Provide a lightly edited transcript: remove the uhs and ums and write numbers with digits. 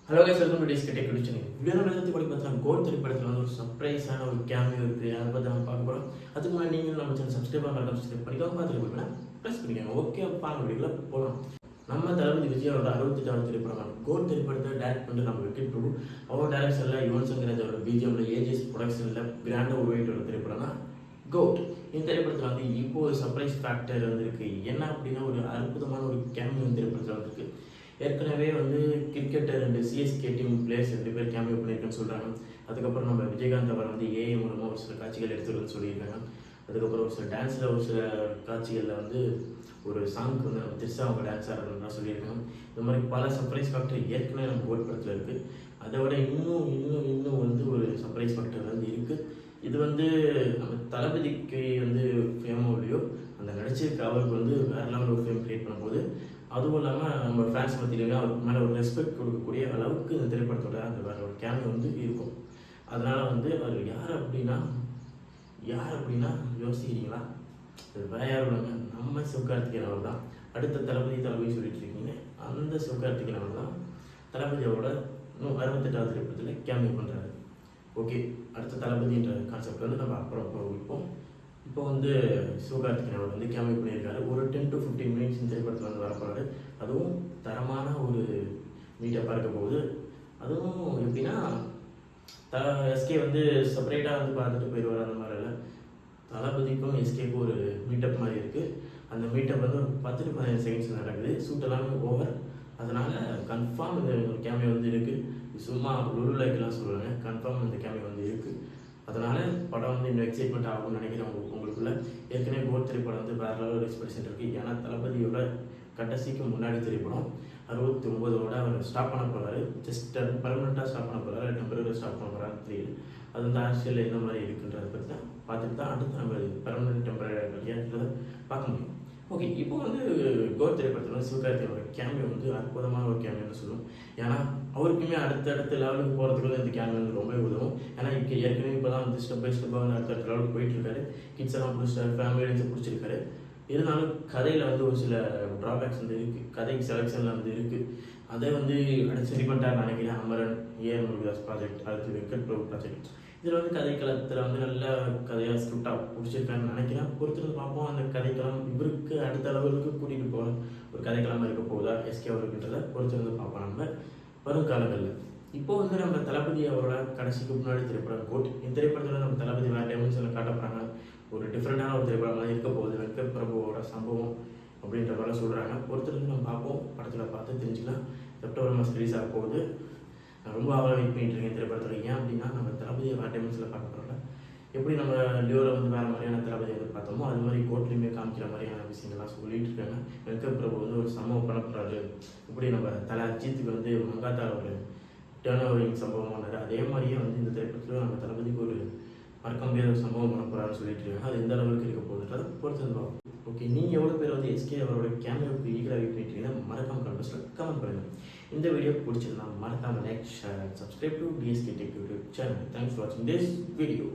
Hello guys, welcome to DSK tech tuition. Video பற்றி பார்த்தீங்கன்னா code திரைப்படத்தில் வந்து ஒரு சர்ப்ரைஸான ஒரு கேமியோ இருக்குது. அதை பற்றி நம்ம பார்க்க போகிறோம். அதுக்கு முன்னாடி நீங்கள் நம்ம சேனல் சப்ஸ்கிரைப் பண்ணலாம், சப்ஸ்கிரைப் பண்ணிக்கோங்க. பார்த்துட்டு போய்னா ப்ரெஸ் பண்ணிக்கோங்க. ஓகே, பாருங்க வீடியோவில் போகலாம். நம்ம தளபதி விஜயோட 68வது திரைப்படம் கோட் திரைப்படத்தை டேரக்ட் பண்ணிட்டு நம்ம வெங்கட் பிரபு அவரோட டேரக்ஷனில் யுவன் சங்கர் ராஜாவோட பிஜிஎம்ல ஏஜிஎஸ் ப்ரொடக்ஷனில் கிராண்டாக உருவாகிட்டு திரைப்படம் தான் கோட். இந்த திரைப்படத்தில் வந்து இப்போ ஒரு சர்ப்ரைஸ் ஃபேக்டர் வந்துருக்கு. என்ன அப்படின்னா, ஒரு அற்புதமான ஒரு கேமியோ திரைப்படத்தில் வந்துருக்கு. ஏற்கனவே வந்து கிரிக்கெட்டர் ரெண்டு சிஎஸ்கே டீம் பிளேயர்ஸ் 2 பேர் கேமியோ பண்ணியிருக்குன்னு சொல்கிறாங்க. அதுக்கப்புறம் நம்ம விஜயகாந்த் அவர் வந்து ஏஐ மூலமாக ஒரு சில காட்சிகள் எடுத்துருன்னு சொல்லியிருக்காங்க. அதுக்கப்புறம் ஒரு சில டான்ஸில் ஒரு சில காட்சிகளில் வந்து ஒரு சாங்க்கு வந்து நம்ம திரிசா அவங்க டான்ஸ் ஆடுறதுலாம் சொல்லியிருக்காங்க. இந்த மாதிரி பல சர்ப்ரைஸ் ஃபேக்டர் ஏற்கனவே நம்ம கோட் படத்தில் இருக்குது. அதை விட இன்னும் வந்து ஒரு சர்ப்ரைஸ் ஃபேக்டர் வந்து இருக்குது. இது வந்து நம்ம தளபதிக்கு வந்து ஃபேமோ இல்லையோ, அந்த நடிச்சிருக்க அவருக்கு வந்து வேறு லெவலில் ஒரு ஃபேம் க்ரியேட் பண்ணும்போது, அதுவும் இல்லாமல் நம்ம ஃபேன்ஸ் மத்தியிலேயே அவருக்கு மேலே ஒரு ரெஸ்பெக்ட் கொடுக்கக்கூடிய அளவுக்கு இந்த திரைப்படத்தோட அந்த வேறு ஒரு கேமியோ வந்து இருக்கும். அதனால் வந்து அவர் யார் அப்படின்னா யோசிக்கிறீங்களா? அது வேறு யாரும் இல்லைங்க, நம்ம சிவகார்த்திகேயன் அவர் தான். அடுத்த தளபதி சொல்லிட்டு இருக்கீங்க, அந்த சிவகார்த்திகேயன் அவர் தான் தளபதியோட 68வது திரைப்படத்தில் கேமியோ பண்ணுறாரு. ஓகே, அடுத்த தளபதின்ற கான்செப்ட் வந்து நம்ம அப்புறம் போய்ப்போம். இப்போ வந்து சிவகார்த்திகேயன் அவர் வந்து கேமியோ பண்ணியிருக்காரு. ஒரு 10 to 15 மினிட்ஸ் இந்த திரைப்படத்தில் வந்து வரப்போறாரு. அதுவும் தரமான ஒரு மீட்டப்பாக இருக்க போகுது. அதுவும் எப்படின்னா, எஸ்கே வந்து செப்பரேட்டாக வந்து பார்த்துட்டு போயிடுவார். அந்த மாதிரி இல்லை, தளபதிக்கும் எஸ்கேக்கும் ஒரு மீட்டப் மாதிரி இருக்குது. அந்த மீட்டப் வந்து ஒரு 10 to 15 செகண்ட்ஸ் நடக்குது. ஷூட் எல்லாமே ஓவர். அதனால் கன்ஃபார்ம் இந்த ஒரு கேமியோ வந்து இருக்குது. சும்மா லுலுலைக்கெல்லாம் சொல்லுவாங்க, கன்ஃபார்ம் இந்த கேமியோ வந்து இருக்குது. அதனால் படம் வந்து இன்னும் எக்ஸைட்மெண்ட் ஆகும்னு நினைக்கிறேன் உங்களுக்குள்ள. ஏற்கனவே கோட் திரைப்படம் வந்து வேறு லெவல் எக்ஸ்பெக்டேஷன் இருக்குது. ஏன்னா தளபதியோட கடைசிக்கு முன்னாடி திரைப்படம் 69ஓட அவர் ஸ்டாப் பண்ண போகிறாரு. ஜஸ்ட் பர்மனெண்ட்டாக ஸ்டாப் பண்ண போகிறாரு, டெம்பரரி ஸ்டாப் பண்ண போகிறாரு தெரியல. அது வந்து ஆக்சுவலில் எந்த மாதிரி இருக்குன்றதை பற்றி தான் பார்த்துட்டு தான் அடுத்து நம்ம பர்மனெண்ட் டெம்பரரி பார்க்க முடியும். ஓகே, இப்போ வந்து கோட் திரைப்படத்தில் வந்து சிவகார்த்திகேயனோட கேமியோ வந்து அற்புதமான ஒரு கேமியோன்னு சொல்லுவோம். ஏன்னா அவருக்குமே அடுத்த லெவலுக்கு போகிறதுக்கு வந்து இந்த கேமியோ வந்து ரொம்ப உதவும். ஏன்னா ஏற்கனவே இப்போ தான் வந்து ஸ்டெப் பை ஸ்டெப்பாக வந்து அடுத்த லெவலுக்கு போயிட்டுருக்காரு. கிட்ஸ் எல்லாம் பிடிச்சிட்டாரு, ஃபேமிலியிலேருந்து பிடிச்சிருக்காரு. இருந்தாலும் கதையில் வந்து ஒரு சில ட்ராபேக்ஸ் வந்து இருக்குது. கதை செலெக்ஷனில் வந்து இருக்குது. அதை வந்து அடுத்து சரி பண்ணிட்டாருன்னு நினைக்கிறேன். அமரன், ஏஆர் முருகதாஸ் ப்ராஜெக்ட், அடுத்து வெங்கட் பிரபு ப்ராஜெக்ட், இதில் வந்து கதைக்களத்தில் வந்து நல்ல கதையாக ஸ்கிரிப்டாக பிடிச்சிருக்காருன்னு நினைக்கிறேன். பொறுத்திருந்து பார்ப்போம். அந்த கதைக்களம் இவருக்கு அடுத்த அளவுக்கு கூட்டிகிட்டு போகிற ஒரு கதைக்களமாக இருக்க போகுதா எஸ்கே அவருக்குன்றதை பொறுத்திருந்து பார்ப்போம் நம்ம வரும் காலங்களில். இப்போ வந்து நம்ம தளபதி அவரோட கடைசிக்கு முன்னாடி திரைப்படம் கோட். இந்த திரைப்படத்தில் நம்ம தளபதி வேறு டைமென்ஷனில் காட்ட போகிறாங்க. ஒரு டிஃப்ரெண்டான ஒரு திரைப்படமாக இருக்க போகுது. வெங்கட் பிரபுவோட சம்பவம் அப்படின்ற மாதிரி சொல்கிறாங்க. பொறுத்திருந்து நம்ம பார்ப்போம். படத்தில் பார்த்து தெரிஞ்சுக்கலாம். செப்டம்பர் மாதம் ரிலீஸ் ஆக போகுது. நான் ரொம்ப வெயிட் பண்ணிட்டு இருக்கேன் திரைப்படத்தில். ஏன் அப்படின்னா, நம்ம தளபதியை வேறு டைமென்ஷனில் பார்க்க போகிறோம்ல. எப்படி நம்ம லியோவில் வந்து வேறு மாதிரியான தளபதியை வந்து பார்த்தோமோ, அது மாதிரி கோட்லேயுமே காமிக்கிற மாதிரியான விஷயங்கள்லாம் சொல்லிட்டு இருக்காங்க. வெங்கட் பிரபு வந்து ஒரு சம்பவம் பண்ண போகிறாரு. இப்படி நம்ம தலை அஜித்துக்கு வந்து மங்காத்தா ஒரு டேர்ன் ஓவரிங் சம்பவம் பண்ணாரு. அதே மாதிரியே வந்து இந்த திரைப்படத்தில் நம்ம தளபதிக்கு ஒரு மறக்க முடியாத ஒரு சம்பவம் பண்ண போகிறாருன்னு சொல்லிட்டு இருக்காங்க. அது எந்த அளவுக்கு இருக்க போகுதுன்றதை பொறுத்து பார்ப்போம். ஓகே, நீங்கள் எவ்வளோ பேர் வந்து எஸ்கே அவரோட கேமியோக்கு ஈகராக வெயிட் பண்ணிட்டீங்கன்னா மறக்காம கமெண்ட் பண்ணுங்கள். இந்த வீடியோ பிடிச்சிருந்தா மறக்காம like, share, subscribe to TSK tech YouTube channel. Thanks for வாட்சிங் திஸ் வீடியோ.